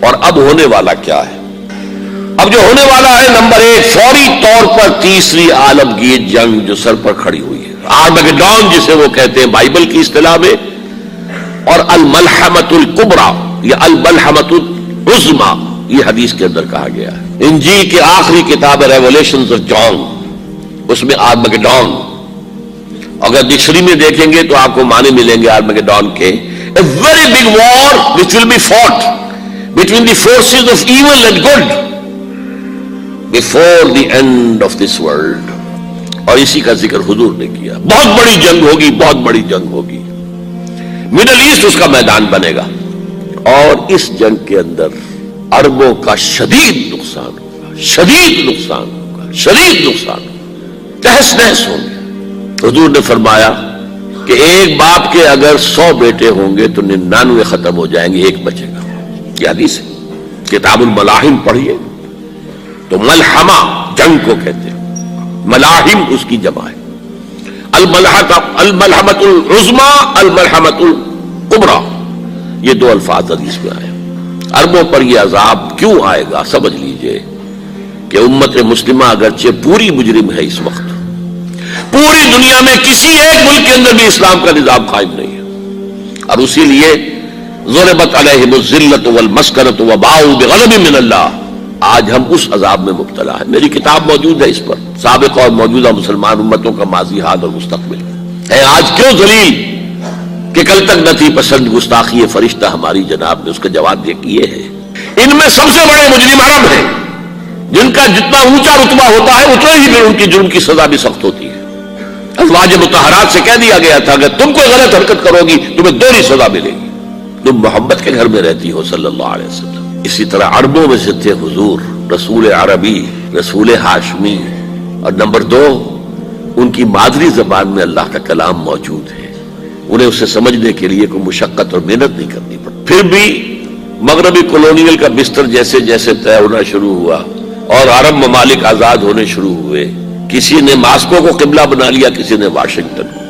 اور اب ہونے والا کیا ہے؟ اب جو ہونے والا ہے، نمبر 1، فوری طور پر تیسری عالمگیر جنگ جو سر پر کھڑی ہوئی ہے، آرمگیڈون جسے وہ کہتے ہیں بائبل کی اصطلاح میں، اور الملحمۃ الکبریٰ یا الملحمۃ العظمیٰ یہ حدیث کے اندر کہا گیا ہے۔ انجیل کے آخری کتاب ریولیشنز آف جان، اس میں آرمگیڈون، اگر ڈکشنری میں دیکھیں گے تو آپ کو معنی ملیں گے آرمگیڈون کے، a very big war which will be fought between the forces of evil and good before the end of this world۔ اور اسی کا ذکر حضور نے کیا، بہت بڑی جنگ ہوگی، بہت بڑی جنگ ہوگی، مڈل ایسٹ اس کا میدان بنے گا، اور اس جنگ کے اندر عربوں کا شدید نقصان ہوگا، شدید نقصان ہوگا، شدید نقصان ہوگا، تہس نہس ہوں گے۔ حضور نے فرمایا کہ ایک باپ کے اگر 100 بیٹے ہوں گے تو 99 ختم ہو جائیں گے، ایک بچے گا۔ یہ حدیث ہے، کتاب الملاحم پڑھیے تو ملحمہ جنگ کو کہتے ہیں، ملاحم اس کی جمع ہے، الملحمۃ العظمیٰ، الملحمۃ الکبریٰ، یہ دو الفاظ حدیث میں آئے۔ عربوں پر یہ عذاب کیوں آئے گا؟ سمجھ لیجئے کہ امت مسلمہ اگرچہ پوری مجرم ہے، اس وقت پوری دنیا میں کسی ایک ملک کے اندر بھی اسلام کا نظام قائم نہیں ہے، اور اسی لیے ضربت علیہم الذلۃ والمسکنۃ وباؤوا بغضب من اللہ، آج ہم اس عذاب میں مبتلا ہے۔ میری کتاب موجود ہے اس پر، سابق اور موجودہ مسلمان امتوں کا ماضی، حال اور مستقبل ہے۔ آج کیوں ذلیل کہ کل تک نہ تھی پسند گستاخی فرشتہ ہماری جناب نے، اس کا جواب یہ ہے۔ ان میں سب سے بڑے مجرم عرب ہیں، جن کا جتنا اونچا رتبہ ہوتا ہے اتنا ہی پھر ان کی جرم کی سزا بھی سخت ہوتی ہے۔ ازواج مطہرات سے کہہ دیا گیا تھا کہ تم کوئی غلط حرکت کرو گی تمہیں دوہری سزا ملے گی، تم محمد کے گھر میں رہتی ہو صلی اللہ علیہ وسلم۔ اسی طرح عربوں میں سے تھے حضور، رسول عربی، رسول ہاشمی، اور نمبر 2 ان کی مادری زبان میں اللہ کا کلام موجود ہے، انہیں اسے سمجھنے کے لیے کوئی مشقت اور محنت نہیں کرنی پڑتی۔ پھر بھی مغربی کولونیل کا بستر جیسے جیسے طے ہونا شروع ہوا اور عرب ممالک آزاد ہونے شروع ہوئے، کسی نے ماسکو کو قبلہ بنا لیا، کسی نے واشنگٹن کو،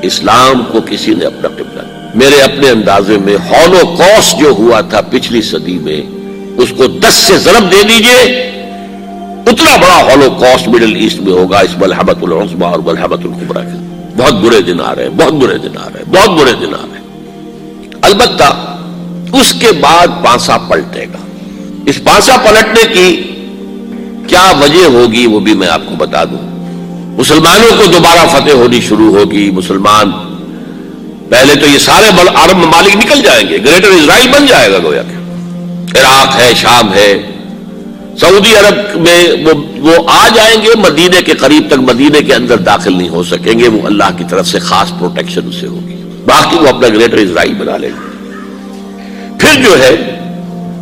اسلام کو کسی نے اپنا قبلہ۔ میرے اپنے اندازے میں ہولوکاسٹ جو ہوا تھا پچھلی صدی میں، اس کو 10 سے ضرب دے دیجئے، اتنا بڑا ہولوکاسٹ مڈل ایسٹ میں ہوگا اس ملحمۃ العظمیٰ اور ملحمۃ الکبریٰ کے۔ بہت برے دن آ رہے ہیں، بہت برے دن آ رہے ہیں، بہت برے دن آ رہے ہیں۔ البتہ اس کے بعد پانسا پلٹے گا۔ اس پانسا پلٹنے کی کیا وجہ ہوگی وہ بھی میں آپ کو بتا دوں۔ مسلمانوں کو دوبارہ فتح ہونی شروع ہوگی، مسلمان پہلے تو یہ سارے عرب ممالک نکل جائیں گے، گریٹر اسرائیل بن جائے گا گویا کہ عراق ہے، شام ہے، سعودی عرب میں وہ آ جائیں گے مدینے کے قریب تک، مدینے کے اندر داخل نہیں ہو سکیں گے، وہ اللہ کی طرف سے خاص پروٹیکشن اسے ہوگی، باقی وہ اپنا گریٹر اسرائیل بنا لیں گے۔ پھر جو ہے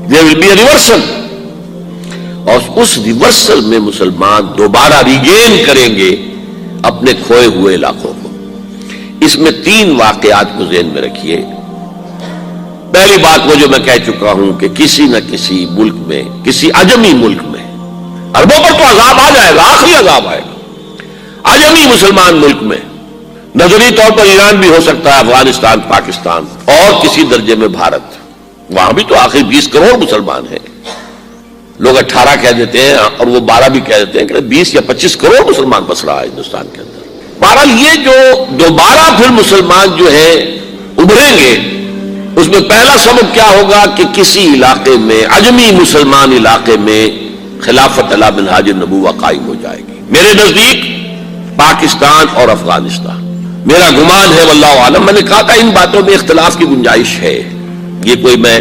there will be a reversal، اور اس ریورسل میں مسلمان دوبارہ ریگین کریں گے اپنے کھوئے ہوئے علاقوں کو۔ اس میں 3 واقعات کو ذہن میں رکھیے۔ پہلی بات وہ جو میں کہہ چکا ہوں کہ کسی نہ کسی ملک میں، کسی عجمی ملک میں، عربوں پر تو عذاب آ جائے گا، آخری عذاب آئے گا، عجمی مسلمان ملک میں، نظری طور پر ایران بھی ہو سکتا ہے، افغانستان، پاکستان، اور کسی درجے میں بھارت، وہاں بھی تو آخر 20 کروڑ مسلمان ہیں، لوگ 18 کہہ دیتے ہیں اور وہ 12 بھی کہہ دیتے ہیں کہ 20 یا 25 کروڑ مسلمان بس رہا ہے ہندوستان کے اندر۔ بہرحال یہ جو دوبارہ پھر مسلمان جو ہے ابھریں گے، اس میں پہلا سبب کیا ہوگا کہ کسی علاقے میں، عجمی مسلمان علاقے میں، خلافت علی منہاج النبوہ قائم ہو جائے گی۔ میرے نزدیک پاکستان اور افغانستان، میرا گمان ہے واللہ عالم، میں نے کہا تھا ان باتوں میں اختلاف کی گنجائش ہے، یہ کوئی میں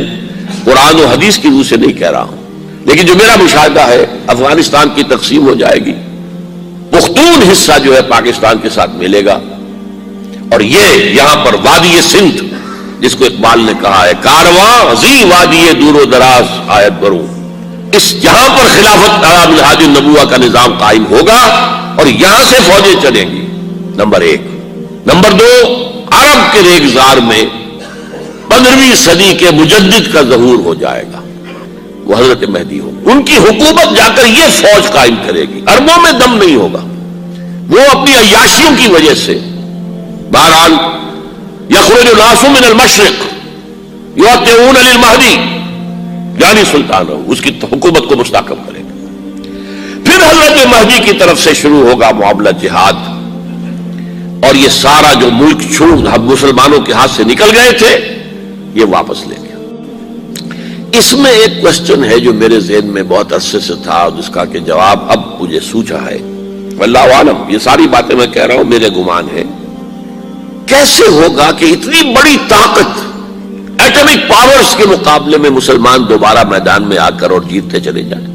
قرآن و حدیث کی روح سے نہیں کہہ رہا ہوں، لیکن جو میرا مشاہدہ ہے افغانستان کی تقسیم ہو جائے گی، پختون حصہ جو ہے پاکستان کے ساتھ ملے گا، اور یہ یہاں پر وادی سندھ جس کو اقبال نے کہا ہے کارواں زی وادی دور و دراز آیت بروں، اس یہاں پر خلافت علی منہاج النبوہ کا نظام قائم ہوگا اور یہاں سے فوجیں چلیں گی، نمبر 1۔ نمبر 2، عرب کے ریگزار میں 15ویں صدی کے مجدد کا ظہور ہو جائے گا، وہ حضرت مہدی ہو، ان کی حکومت جا کر یہ فوج قائم کرے گی، عربوں میں دم نہیں ہوگا، وہ اپنی عیاشیوں کی وجہ سے، بہرحال یخرج الناس من المشرق یؤتون للمہدی، جعلی سلطان ہو، اس کی حکومت کو مستحکم کرے گا۔ پھر حضرت مہدی کی طرف سے شروع ہوگا معاملہ جہاد، اور یہ سارا جو ملک ہم مسلمانوں کے ہاتھ سے نکل گئے تھے یہ واپس لے گیا۔ اس میں ایک کوشچن ہے جو میرے ذہن میں بہت عرصے سے تھا، جس کا کہ جواب اب مجھے سوچا ہے، واللہ عالم، یہ ساری باتیں میں کہہ رہا ہوں میرے گمان ہے، کیسے ہوگا کہ اتنی بڑی طاقت ایٹمک پاورز کے مقابلے میں مسلمان دوبارہ میدان میں آ کر اور جیتتے چلے جائیں؟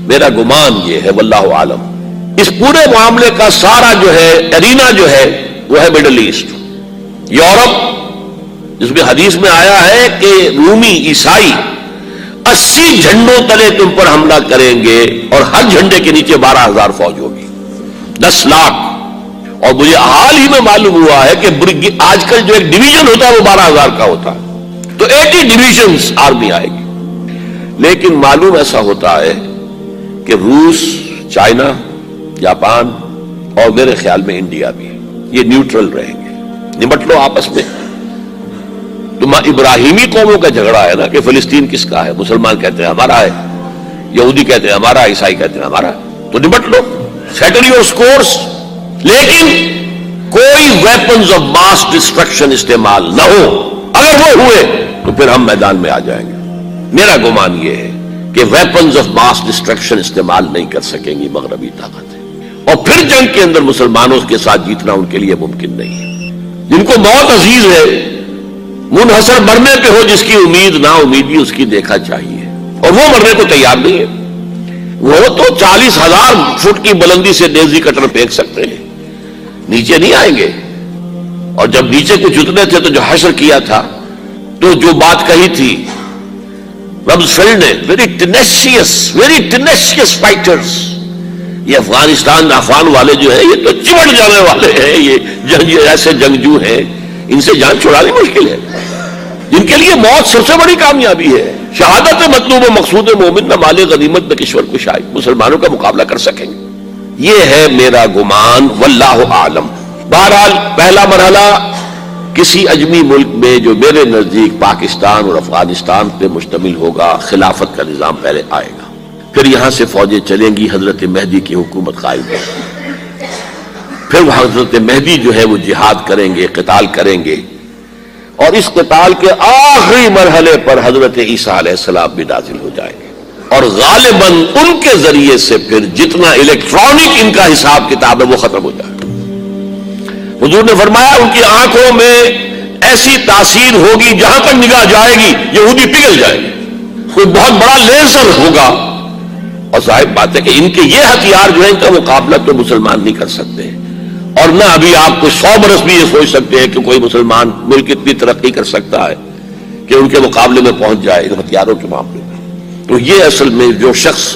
میرا گمان یہ ہے، واللہ عالم، اس پورے معاملے کا سارا جو ہے ارینا جو ہے وہ ہے مڈل ایسٹ، یورپ، جس میں حدیث میں آیا ہے کہ رومی عیسائی 80 جھنڈوں تلے تم پر حملہ کریں گے اور ہر جھنڈے کے نیچے 12,000 فوج ہوگی، 10 لاکھ۔ اور مجھے حال ہی میں معلوم ہوا ہے کہ آج کل جو ایک ڈویژن ہوتا ہے وہ 12,000 کا ہوتا ہے، تو 80 ڈویژنز آرمی آئے گی۔ لیکن معلوم ایسا ہوتا ہے کہ روس، چائنا، جاپان اور میرے خیال میں انڈیا بھی یہ نیوٹرل رہیں گے، نمٹ لو آپس میں۔ تو ابراہیمی قوموں کا جھگڑا ہے نا کہ فلسطین کس کا ہے، مسلمان کہتے ہیں ہمارا ہے، یہودی کہتے ہیں ہمارا، عیسائی کہتے ہیں ہمارا، تو نمٹ لو، سیٹل یور سکورز۔ لیکن کوئی ویپنز آف ماس ڈسٹرکشن استعمال نہ ہو، اگر وہ ہوئے تو پھر ہم میدان میں آ جائیں گے۔ میرا گمان یہ ہے کہ ویپنز آف ماس ڈسٹرکشن استعمال نہیں کر سکیں گی مغربی طاقتیں، اور پھر جنگ کے اندر مسلمانوں کے ساتھ جیتنا ان کے لیے ممکن نہیں ہے۔ جن کو موت عزیز ہے، منحصر مرنے پہ ہو جس کی امید نا امیدی اس کی دیکھا چاہیے، اور وہ مرنے کو تیار نہیں ہے۔ وہ تو 40,000 فٹ کی بلندی سے ڈیزی کٹر پھینک سکتے ہیں، نیچے نہیں آئیں گے۔ اور جب نیچے کچھ اتنے تھے تو جو حشر کیا تھا، تو جو بات کہی تھی رمزفیلڈ نے، ویری ٹینیشیس فائٹرز، یہ افغان والے جو ہیں یہ تو چمٹ جانے والے ہیں، یہ ایسے جنگجو ہیں، ان سے جان چھڑانی مشکل ہے، جن کے لیے موت سب سے بڑی کامیابی ہے۔ شہادت مطلوب و مقصود مومن نہ مال غنیمت نہ کشور کشائی، مسلمانوں کا مقابلہ کر سکیں گے، یہ ہے میرا گمان، واللہ عالم۔ بہرحال پہلا مرحلہ کسی اجمی ملک میں جو میرے نزدیک پاکستان اور افغانستان پہ مشتمل ہوگا، خلافت کا نظام پہلے آئے گا، پھر یہاں سے فوجیں چلیں گی، حضرت مہدی کی حکومت قائم ہوگی، پھر وہ حضرت مہدی جو ہے وہ جہاد کریں گے، قتال کریں گے، اور اس قتال کے آخری مرحلے پر حضرت عیسیٰ علیہ السلام بھی نازل ہو جائیں گے، اور غالباً ان کے ذریعے سے پھر جتنا الیکٹرانک ان کا حساب کتاب ہے وہ ختم ہو جائے گا۔ حضور نے فرمایا ان کی آنکھوں میں ایسی تاثیر ہوگی، جہاں تک نگاہ جائے گی یہودی پگھل جائے گی، کوئی بہت بڑا لیزر ہوگا، اور صاحب بات ہے کہ ان کے یہ ہتھیار جو ہے ان کا مقابلہ تو مسلمان نہیں کر سکتے، اور نہ ابھی آپ کو 100 برس بھی یہ سوچ سکتے ہیں کہ کوئی مسلمان ملک اتنی ترقی کر سکتا ہے کہ ان کے مقابلے میں پہنچ جائے ان ہتھیاروں کے معاملے میں۔ تو یہ اصل میں جو شخص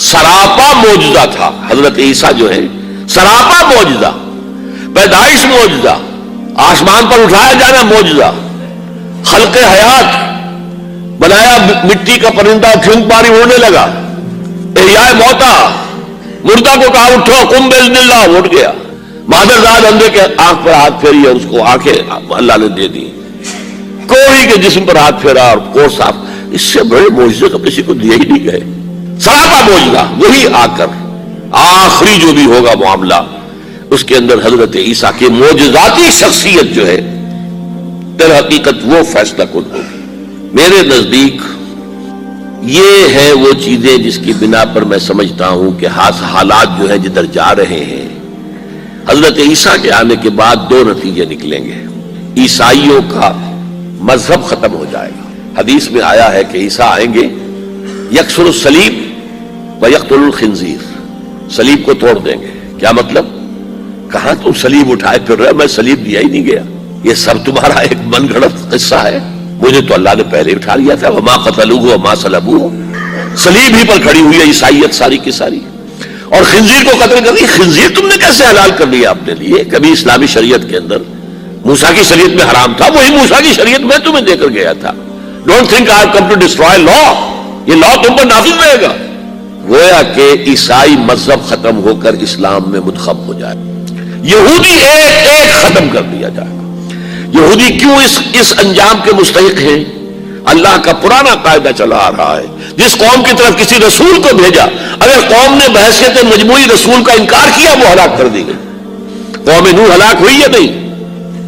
سراپا معجزہ تھا، حضرت عیسیٰ جو ہے سراپا معجزہ، پیدائش معجزہ، آسمان پر اٹھایا جانا معجزہ، خلق حیات، بنایا مٹی کا پرندہ کھنگ پاری اڑنے لگا، احیاء موتا، مردہ کو کہا اٹھو قم باذن اللہ، اٹھ گیا، مادرزاد اندھے کے آنکھ پر ہاتھ پھیری اور اس کو آنکھیں اللہ نے دے دی، کوڑی کے جسم پر ہاتھ پھیرا اور کوڑ صاف، اس سے بڑے معجزے تو کسی کو دیے ہی نہیں گئے، سراپا معجزہ۔ وہی آ کر آخری جو بھی ہوگا معاملہ، اس کے اندر حضرت عیسیٰ کی معجزاتی شخصیت جو ہے در حقیقت وہ فیصلہ کن ہوگی۔ میرے نزدیک یہ ہے وہ چیزیں جس کی بنا پر میں سمجھتا ہوں کہ حالات جو ہے جدھر جا رہے ہیں، حضرت عیسیٰ کے آنے کے بعد 2 نتیجے نکلیں گے۔ عیسائیوں کا مذہب ختم ہو جائے گا، حدیث میں آیا ہے کہ عیسیٰ آئیں گے، یکسر الصلیب و یقتل الخنزیر، صلیب کو توڑ دیں گے۔ کیا مطلب؟ کہاں تم صلیب اٹھائے پھر رہے، میں صلیب دیا ہی نہیں گیا، یہ سب تمہارا ایک من گھڑت قصہ ہے، مجھے تو اللہ نے پہلے اٹھا لیا تھا، وما قتلوہ وما صلبوہ، صلیب ہی پر کھڑی ہوئی ہے عیسائیت ساری کی ساری، اور خنزیر کو قتل کر دی۔ خنزیر تم نے کیسے حلال کر لیا اپنے لیے؟ کبھی اسلامی شریعت کے اندر موسیٰ کی شریعت میں حرام تھا، وہی موسیٰ کی شریعت میں تمہیں دے کر گیا تھا۔ Don't think I have come to destroy law, یہ لا تم پر نافذ رہے گا۔ گویا کہ عیسائی مذہب ختم ہو کر اسلام میں منتخب ہو جائے، یہودی ایک ختم کر دیا جائے گا۔ یہودی کیوں اس انجام کے مستحق ہیں؟ اللہ کا پرانا قاعدہ چلا آ رہا ہے. جس قوم کی طرف کسی رسول کو بھیجا، اگر قوم نے بحیثیت مجموعی رسول کا انکار کیا، وہ ہلاک کر دی گئی. قوم نوح ہلاک ہوئی یا نہیں؟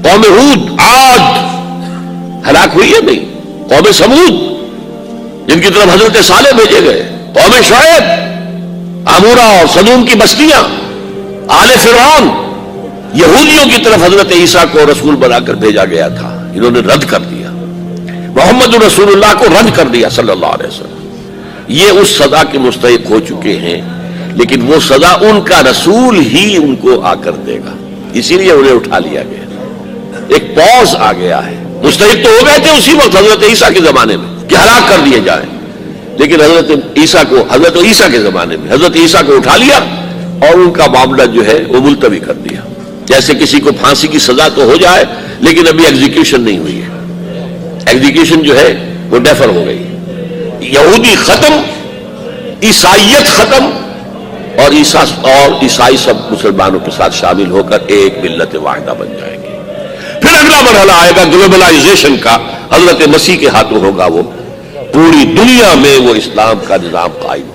قوم ہود، عاد ہلاک ہوئی یا نہیں؟ قوم سمود جن کی طرف حضرت صالح بھیجے گئے، قوم شعیب، عمورہ اور صدوم کی بستیاں، آل فرعون، یہودیوں کی طرف حضرت عیسیٰ کو رسول بنا کر بھیجا گیا تھا، انہوں نے رد کر دیا. محمد رسول اللہ کو رد کر دیا صلی اللہ علیہ وسلم. یہ اس سزا کے مستحق ہو چکے ہیں، لیکن وہ سزا ان کا رسول ہی ان کو آ کر دے گا، اسی لیے انہیں اٹھا لیا گیا. ایک پوز آ گیا ہے. مستحق تو ہو گئے تھے اسی وقت حضرت عیسیٰ کے زمانے میں کہ ہلاک کر دیے جائیں، لیکن حضرت عیسیٰ کے زمانے میں حضرت عیسیٰ کو اٹھا لیا اور ان کا معاملہ جو ہے وہ ملتوی کر دیا. جیسے کسی کو پھانسی کی سزا تو ہو جائے لیکن ابھی ایگزیکیوشن نہیں ہوئی ہے، ایگزیکیوشن جو ہے وہ ڈیفر ہو گئی. یہودی ختم، عیسائیت ختم، اور عیسائی سب مسلمانوں کے ساتھ شامل ہو کر ایک ملت واحدہ بن جائیں گے. پھر اگلا مرحلہ آئے گا گلوبلائزیشن کا، حضرت مسیح کے ہاتھوں ہوگا، وہ پوری دنیا میں وہ اسلام کا نظام قائم